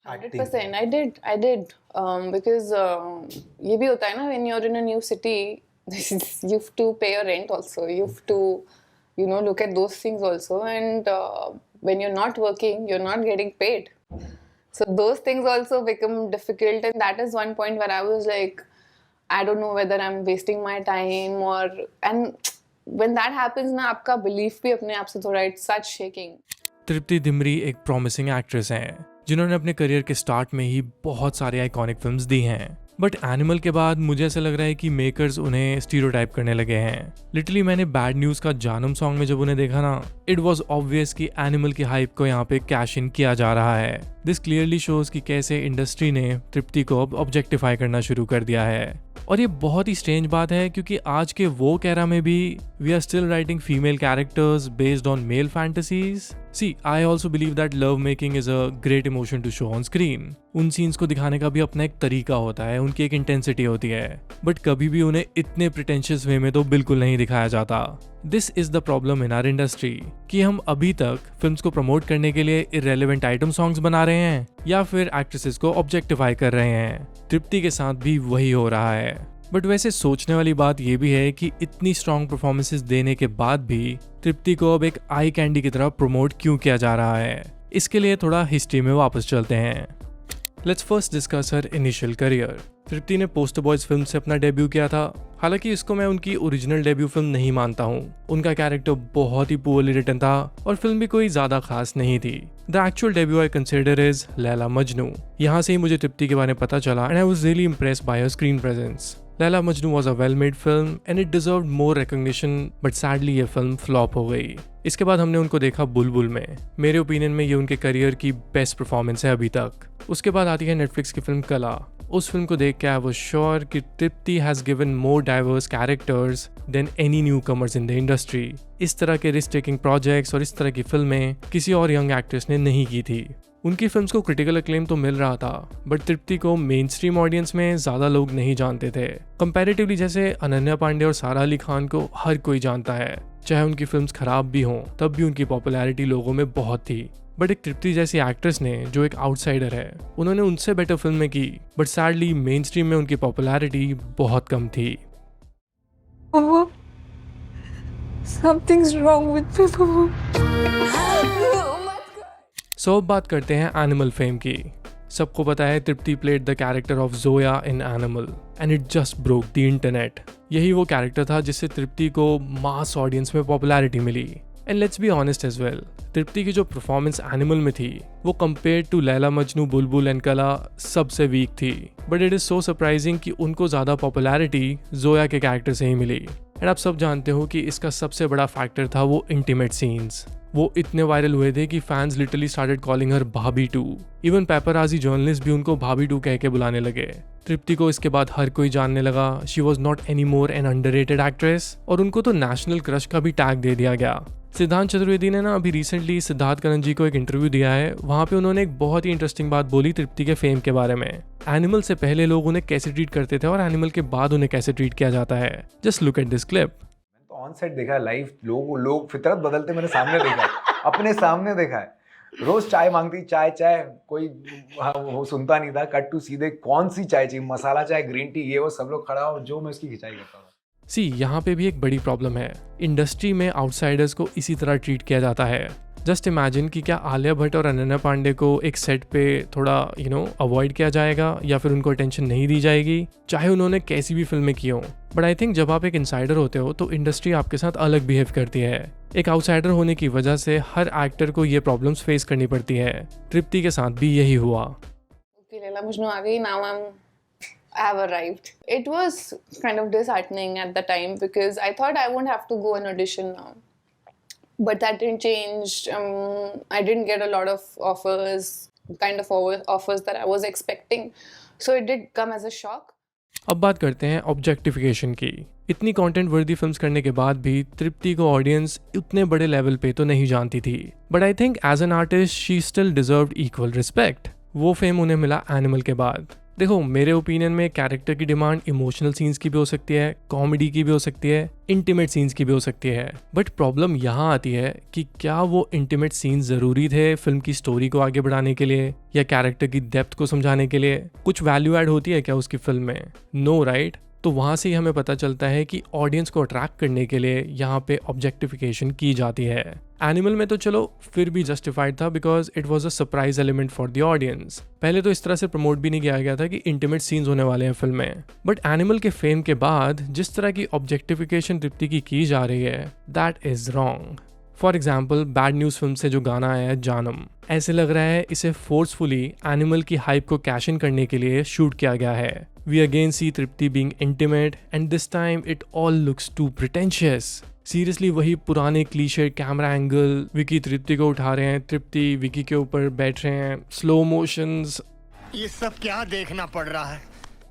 100% I did because ये भी होता है ना when you're in a new city you have to pay your rent also, you have to look at those things also, and when you're not working you're not getting paid, so those things also become difficult, and that is one point where I was like I don't know whether I'm wasting my time or, and when that happens ना आपका belief भी अपने आप से थोड़ा it starts shaking. तृप्ति दिमरी एक promising actress हैं जिन्होंने अपने करियर के स्टार्ट में ही बहुत सारे आइकॉनिक फिल्म्स दी हैं, बट एनिमल के बाद मुझे ऐसा लग रहा है कि मेकर्स उन्हें स्टीरियोटाइप करने लगे हैं। लिटरली मैंने बैड न्यूज का जानम सॉन्ग में जब उन्हें देखा ना, इट वाज ऑब्वियस कि एनिमल की हाइप को यहाँ पे कैश इन किया जा रहा है। दिस क्लियरली शोज कि कैसे इंडस्ट्री ने तृप्ति को अब ऑब्जेक्टिफाई करना शुरू कर दिया है। और ये बहुत ही स्ट्रेंज बात है क्योंकि आज के वो एरा में भी we are still writing female characters based on male fantasies. See I also believe that love making is a great emotion to show on screen. उन सीन्स को दिखाने का भी अपना एक तरीका होता है, उनकी एक इंटेंसिटी होती है, बट कभी भी उन्हें इतने प्रिटेंशियस वे में तो बिल्कुल नहीं दिखाया जाता। This is the problem in our industry कि हम अभी तक फिल्म्स को प्रमोट करने के लिए इररेलेवेंट आइटम सॉन्ग्स बना रहे हैं या फिर एक्ट्रेसेस को ऑब्जेक्टिफाई कर रहे हैं। तृप्ति के साथ भी वही हो रहा है। बट वैसे सोचने वाली बात यह भी है कि इतनी स्ट्रॉन्ग परफॉर्मेंसेस देने के बाद भी तृप्ति को अब एक आई कैंडी की तरह प्रमोट क्यों किया जा रहा है, इसके लिए थोड़ा हिस्ट्री में वापस चलते हैं। Let's first discuss her initial career. Tripti ने पोस्टर बॉयज फिल्म से अपना डेब्यू किया था। हालांकि इसको मैं उनकी ओरिजिनल डेब्यू फिल्म नहीं मानता हूँ। उनका कैरेक्टर बहुत ही पुअरली रिटन था और फिल्म भी कोई ज्यादा खास नहीं थी। The actual debut I consider is Laila Majnu. यहाँ से ही मुझे तृप्ति के बारे में पता चला and I was really impressed by her screen presence. Laila Majnu was a well-made film and it deserved more recognition, but sadly ये फिल्म फ्लॉप हो गई। इसके बाद हमने उनको देखा बुलबुल में। मेरे ओपिनियन में ये उनके करियर की बेस्ट परफॉर्मेंस है अभी तक। उसके बाद आती है नेटफ्लिक्स की फिल्म कला। उस फिल्म को देख के आई वाज श्योर कि Tripti has given more diverse characters than any newcomers in the industry. इस तरह के रिस्क टेकिंग प्रोजेक्ट्स और इस तरह की फिल्में किसी और यंग एक्ट्रेस ने नहीं की थी। उनकी फिल्म्स को क्रिटिकल अक्लेम तो मिल रहा था, बट तृप्ति को मेन स्ट्रीम ऑडियंस में ज्यादा लोग नहीं जानते थे। कंपैरेटिवली जैसे अनन्या पांडे और सारा अली खान को हर कोई जानता है। चाहे उनकी फिल्म्स खराब भी हों तब भी उनकी पॉपुलैरिटी लोगों में बहुत थी। बट एक तृप्ति जैसी एक्ट्रेस ने जो एक आउटसाइडर है, उन्होंने उनसे बेटर फिल्में की, बट सैडली मेन स्ट्रीम में उनकी पॉपुलैरिटी बहुत कम थी। Something's wrong with me. सो अब बात करते हैं एनिमल फेम की। सबको पता है Tripti played the character of Zoya in Animal and it just broke the internet. यही वो कैरेक्टर था जिससे तृप्ति को मास ऑडियंस में पॉपुलैरिटी मिली। And let's be honest as well, Tripti की जो परफॉर्मेंस एनिमल में थी वो compare to Laila Majnu, Bulbul and कला सबसे वीक थी। But it is so surprising कि उनको ज्यादा पॉपुलैरिटी जोया के कैरेक्टर से ही मिली। एंड आप सब जानते हो कि इसका सबसे बड़ा फैक्टर था वो इंटीमेट सीन्स। वो इतने वायरल हुए थे कि fans literally started calling her भाभी 2। इवन पेपराजी जर्नलिस्ट भी उनको भाभी 2 कह के बुलाने लगे। तृप्ति को इसके बाद हर कोई जानने लगा। She was not any more N underrated actress और उनको तो नेशनल क्रश का भी टैग दे दिया गया। सिद्धांत चतुर्वेदी ने ना अभी रिसेंटली सिद्धार्थ करण जी को एक इंटरव्यू दिया है। वहाँ पे उन्होंने एक बहुत ही इंटरेस्टिंग बात बोली तृप्ति के फेम के बारे में। एनिमल से पहले लोग उन्हें कैसे ट्रीट करते थे और एनिमल के बाद उन्हें कैसे ट्रीट किया जाता है। Just look at this clip. On set देखा है, लाइव लोग फितरत बदलते मेरे सामने देखा है, अपने सामने देखा है। रोज चाय मांगती, चाय कोई वो सुनता नहीं था। कट टू सीधे कौन सी चाय चाहिए, मसाला चाय, ग्रीन टी, ये वो सब लोग खड़ा हो, जो मैं उसकी खिंचाई करता था। सी यहाँ पे भी एक बड़ी प्रॉब्लम है। इंडस्ट्री में आउटसाइडर्स को इसी तरह ट्रीट किया जाता है। जस्ट इमेजिन कि क्या आलिया भट्ट और अनन्या पांडे को एक सेट पे थोड़ा अवॉइड किया जाएगा या फिर उनको अटेंशन नहीं दी जाएगी, चाहे उन्होंने कैसी भी फिल्में की हों। बट आई थिंक जब आप एक इनसाइडर होते हो तो इंडस्ट्री आपके साथ अलग बिहेव करती है। एक आउटसाइडर होने की वजह से हर एक्टर को ये प्रॉब्लम्स फेस करनी पड़ती है। तृप्ति के साथ भी यही हुआ। Okay, लैला मजनू आ गई, now I have arrived. It was kind of disheartening at the time because I thought I won't have to go and audition now. But that didn't change. I didn't get a lot of offers that I was expecting. So it did come as a shock. अब बात करते हैं objectification की। इतनी content वर्दी films करने के बाद भी तृप्ति को ऑडियंस उतने बड़े लेवल पे तो नहीं जानती थी। But I think as an artist she still deserved equal respect. वो फेम उन्हें मिला एनिमल के बाद। देखो मेरे ओपिनियन में कैरेक्टर की डिमांड इमोशनल सीन्स की भी हो सकती है, कॉमेडी की भी हो सकती है, इंटीमेट सीन्स की भी हो सकती है, बट प्रॉब्लम यहाँ आती है कि क्या वो इंटीमेट सीन्स जरूरी थे फिल्म की स्टोरी को आगे बढ़ाने के लिए या कैरेक्टर की डेप्थ को समझाने के लिए? कुछ वैल्यू ऐड होती है क्या उसकी फिल्म में? No right? तो वहाँ से ही हमें पता चलता है कि ऑडियंस को अट्रैक्ट करने के लिए यहाँ पे ऑब्जेक्टिफिकेशन की जाती है। एनिमल में तो चलो फिर भी जस्टिफाइड था because it was a surprise element for the audience. पहले तो इस तरह से प्रमोट भी नहीं किया गया था कि इंटीमेट सीन्स होने वाले हैं फिल्म में, बट एनिमल के फेम के बाद जिस तरह की ऑब्जेक्टिफिकेशन तृप्ति की जा रही है that is wrong. For example bad news film से जो गाना आया है जानम, ऐसे लग रहा है इसे फोर्सफुली एनिमल की हाइप को कैश इन करने के लिए शूट किया गया है। We again see Tripti being intimate and this time it all looks too pretentious. Seriously वही पुराने cliche camera angle, Vicky Tripti को उठा रहे हैं, तृप्ति विकी के ऊपर बैठ रहे हैं, स्लो मोशंस, ये सब क्या देखना पड़ रहा है?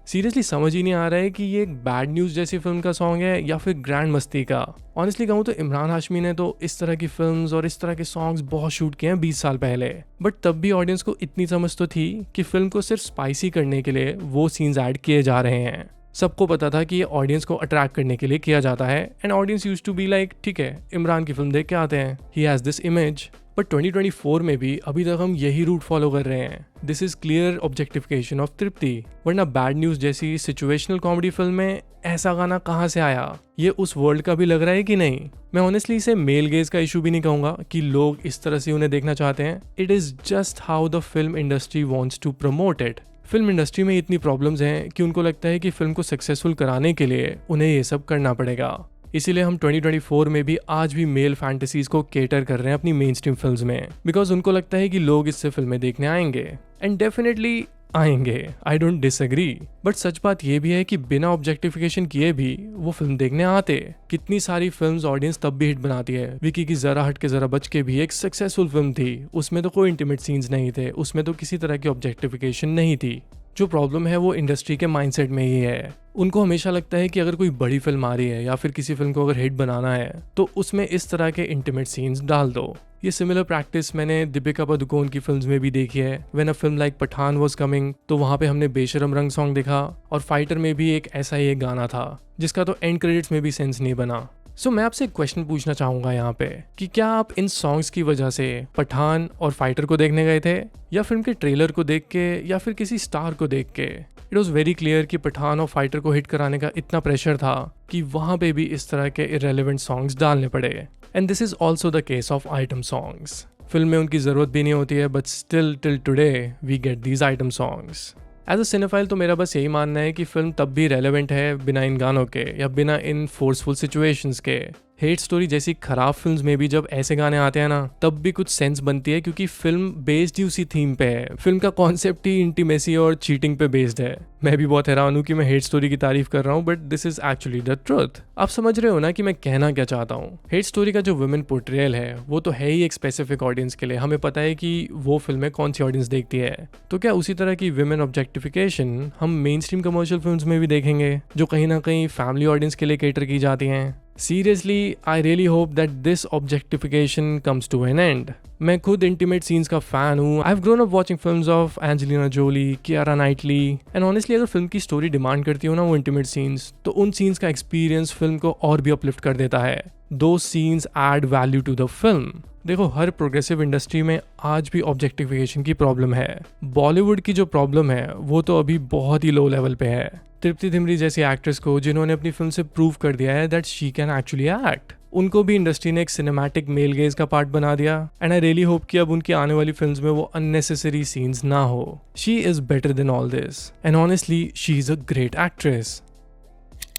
सीरियसली समझ ही नहीं आ रहा है कि ये एक बैड न्यूज जैसी फिल्म का सॉन्ग है या फिर ग्रैंड मस्ती का। ऑनेस्टली कहूँ तो इमरान हाशमी ने तो इस तरह की फिल्म्स और इस तरह के सॉन्ग्स बहुत शूट किए हैं 20 साल पहले, बट तब भी ऑडियंस को इतनी समझ तो थी कि फिल्म को सिर्फ स्पाइसी करने के लिए वो सीन्स ऐड किए जा रहे हैं। सबको पता था कि ये ऑडियंस को अट्रैक्ट करने के लिए किया जाता है and audience used to be like ठीक है इमरान की फिल्म देख के आते हैं, he has this image. But 2024 में भी अभी तक हम यही रूट फॉलो कर रहे हैं। This is clear objectification of Tripti. वरना बैड न्यूज जैसी सिचुएशनल कॉमेडी फिल्म में ऐसा गाना कहाँ से आया? ये उस वर्ल्ड का भी लग रहा है कि नहीं? मैं ऑनेस्टली इसे मेल गेज का इशू भी नहीं कहूंगा कि लोग इस तरह से उन्हें देखना चाहते हैं। It is just how the film industry wants to promote it. Film industry में इतनी प्रॉब्लम्स हैं कि उनको लगता है कि फिल्म को सक्सेसफुल कराने के लिए उन्हें ये सब करना पड़ेगा। इसीलिए हम 2024 में भी आज भी मेल फैंटेसीज को केटर कर रहे हैं अपनी मेन स्ट्रीम फिल्म्स में, बिकॉज उनको लगता है कि लोग इससे फिल्में देखने आएंगे एंड डेफिनेटली आएंगे, आई डोंट डिसएग्री। बट सच बात यह भी है कि बिना ऑब्जेक्टिफिकेशन किए भी वो फिल्म देखने आते। कितनी सारी फिल्म्स ऑडियंस तब भी हिट बनाती है। विकी की जरा हट के जरा बच के भी एक सक्सेसफुल फिल्म थी, उसमें तो कोई इंटीमेट सीन्स नहीं थे, उसमें तो किसी तरह की ऑब्जेक्टिफिकेशन नहीं थी। जो प्रॉब्लम है वो इंडस्ट्री के माइंडसेट में ही है। उनको हमेशा लगता है कि अगर कोई बड़ी फिल्म आ रही है या फिर किसी फिल्म को अगर हिट बनाना है तो उसमें इस तरह के इंटीमेट सीन्स डाल दो। ये सिमिलर प्रैक्टिस मैंने दीपिका पादुकोण की फिल्म्स में भी देखी है। When a film like Pathaan was coming तो वहाँ पे हमने बेशरम रंग सॉन्ग देखा, और फाइटर में भी एक ऐसा ही एक गाना था जिसका तो एंड क्रेडिट्स में भी सेंस नहीं बना। सो मैं आपसे एक क्वेश्चन पूछना चाहूंगा यहाँ पे कि क्या आप इन सॉन्ग्स की वजह से पठान और फाइटर को देखने गए थे, या फिल्म के ट्रेलर को देख के, या फिर किसी स्टार को देख के? इट वॉज वेरी क्लियर कि पठान और फाइटर को हिट कराने का इतना प्रेशर था कि वहाँ पे भी इस तरह के इररेलेवेंट सॉन्ग्स डालने पड़े। And this is also the case of item songs. Film में उनकी जरूरत भी नहीं होती है, but still till today we get these item songs. As a cinephile तो मेरा बस यही मानना है कि फिल्म तब भी रेलेवेंट है बिना इन गानों के या बिना इन फोर्सफुल सिचुएशंस के। हेट स्टोरी जैसी खराब फिल्म्स में भी जब ऐसे गाने आते हैं ना तब भी कुछ सेंस बनती है, क्योंकि फिल्म बेस्ड ही उसी थीम पे है। फिल्म का कॉन्सेप्ट ही इंटीमेसी और चीटिंग पे बेस्ड है। मैं भी बहुत हैरान हूँ कि मैं हेट स्टोरी की तारीफ कर रहा हूँ, but this is actually the truth. आप समझ रहे हो ना कि मैं कहना क्या चाहता हूँ। हेट स्टोरी का जो वुमेन पोर्ट्रेयल है वो तो है ही एक स्पेसिफिक ऑडियंस के लिए। हमें पता है कि वो फिल्में कौन सी ऑडियंस देखती है। तो क्या उसी तरह की वुमेन ऑब्जेक्टिफिकेशन हम मेन स्ट्रीम कमर्शियल फिल्म्स में भी देखेंगे जो कहीं ना कहीं फैमिली ऑडियंस के लिए केटर की जाती हैं? Seriously, I really hope that this objectification comes to an end. मैं खुद इंटीमेट सीन्स का फैन हूँ। I've grown up watching films of Angelina Jolie, Keira Knightley, and honestly अगर फिल्म की स्टोरी डिमांड करती हो ना वो इंटीमेट सीन्स, तो उन सीन्स का एक्सपीरियंस फिल्म को और भी अपलिफ्ट कर देता है। Those scenes add value to the film. देखो हर प्रोग्रेसिव इंडस्ट्री में आज भी ऑब्जेक्टिफिकेशन की प्रॉब्लम है। बॉलीवुड की जो प्रॉब्लम है वो तो अभी बहुत ही लो लेवल पे है। तृप्ति धिमरी जैसी एक्ट्रेस को जिन्होंने अपनी फिल्म से प्रूव कर दिया है that she can actually act, उनको भी इंडस्ट्री ने एक सिनेमैटिक मेल गेज का पार्ट बना दिया। एंड आई रियली होप कि अब उनकी आने वाली फिल्म्स में वो अननेसेसरी सीन्स ना हो। She is better than all this and honestly she is a great actress.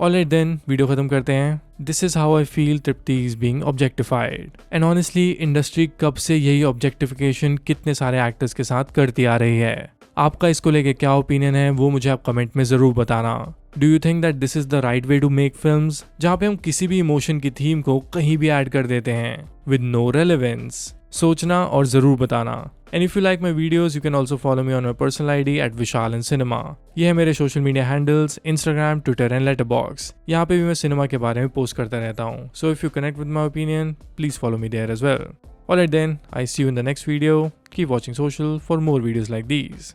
Alright then, video खत्म करते हैं। This is how I feel Tripti is being objectified. And honestly industry कब से यही ऑब्जेक्टिफिकेशन कितने सारे एक्टर्स के साथ करती आ रही है। आपका इसको लेके क्या ओपिनियन है वो मुझे आप कमेंट में जरूर बताना। Do you think that this is the right way to make films, जहाँ पे हम किसी भी इमोशन की थीम को कहीं भी ऐड कर देते हैं विद नो रेलेवेंस? सोचना और जरूर बताना। And if you like my videos you can also follow me on my personal ID @Vishal_in_cinema। ये है मेरे social media handles, Instagram, Twitter and letterbox. यहाँ पे भी मैं सिनेमा के बारे में पोस्ट करता रहता हूँ। So if you connect with my opinion please follow me there as well. Alright then, I see you in the next video. Keep watching social for more videos like these.